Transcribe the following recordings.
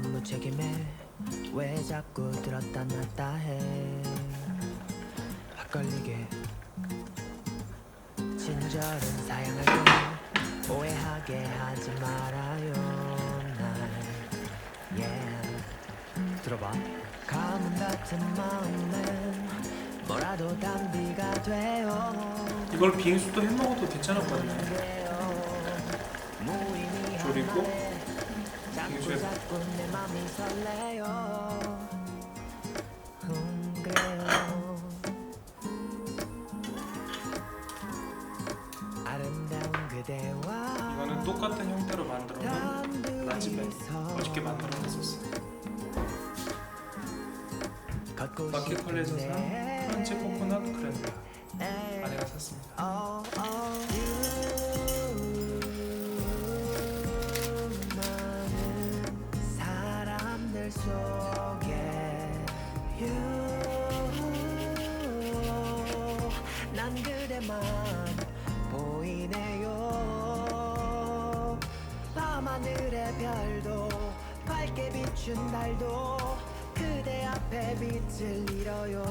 무책임해 왜 자꾸 들었다 놨다 해 헷갈리게 친절은 사양할게 오해하게 하지 말아요 날 들어봐 가뭄 같은 마음엔 뭐라도 단비가 돼요 이걸 빙수도 해먹어도 괜찮을 것 같네. 조리고 빙수에 자꾸 내 맘이 설레요 그래요 아름다운 그대와 이거는 똑같은 형태로 만들어놓은 라지베 어저께 만들어냈었어. 마켓컬리에서 산 프렌치 코코넛 크랜베리 아내가 샀습니다. 난 그대만 보이네요 밤하늘의 별도 밝게 비춘 달도 그대 앞에 빛을 잃어요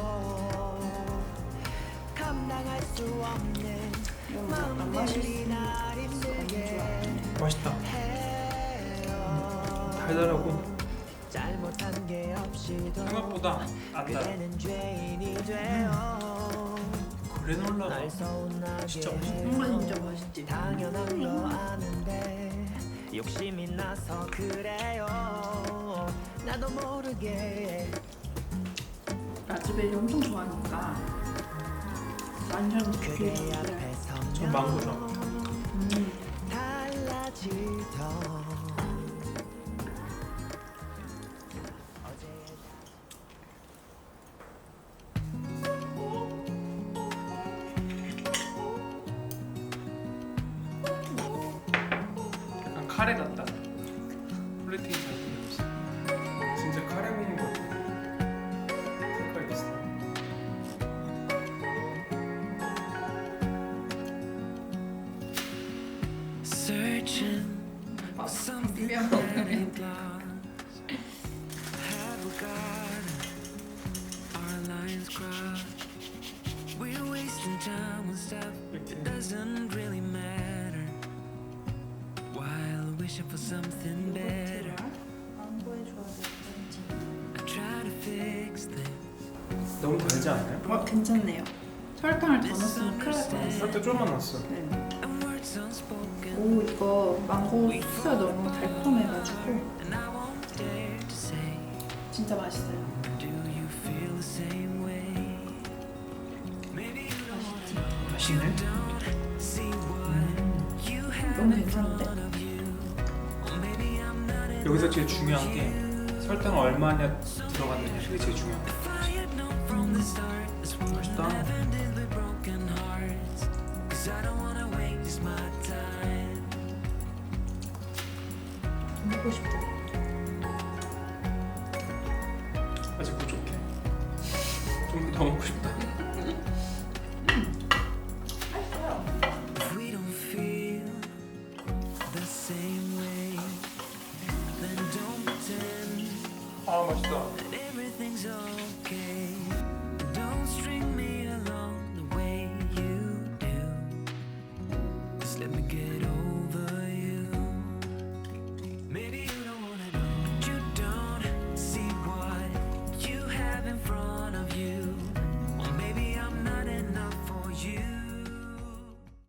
감당할 수 없는 마음들이 날 힘들게 맛있다. 달달하고 잘못한 게 없이도 생각보다 안 달아. 그대는 죄인이 돼요 그래놀라가 진짜 맛있다. 정말 진짜 맛있지. 당연한 거 아는데 욕심이 나서 그래요 나도 모르게 라즈베리 엄청 좋아하니까 완전 그대 귀여워. 앞에 전 서면 망고 좋아. 달라지던 약간 카레 같다. 플레이팅 잘 되었어. 진짜 카레 먹는 것 같아. 색깔 있어. Searching for something 미안. that ain't lost. Have we got our lines crossed? We're wasting time on stuff that doesn't really matter. While wishing for something better, 안 보여줘야 돼. I try to fix things. 너무 달지 않나요? 괜찮네요. 설탕을 더 넣었으면 큰일 날 뻔했어. 살때 좀만 넣었어. 네. And words unspoken, 오 이거 망고 소스가 너무 달콤해가지고 and I won't dare to say, 진짜 맛있어요. do you feel the same way? Maybe you don't. 맛있네. 너무 괜찮은데? 여기서 제일 중요한 게 설탕 얼마나 들어갔느냐. 그게 제일 중요한 거. 맛있다. 먹고 싶다.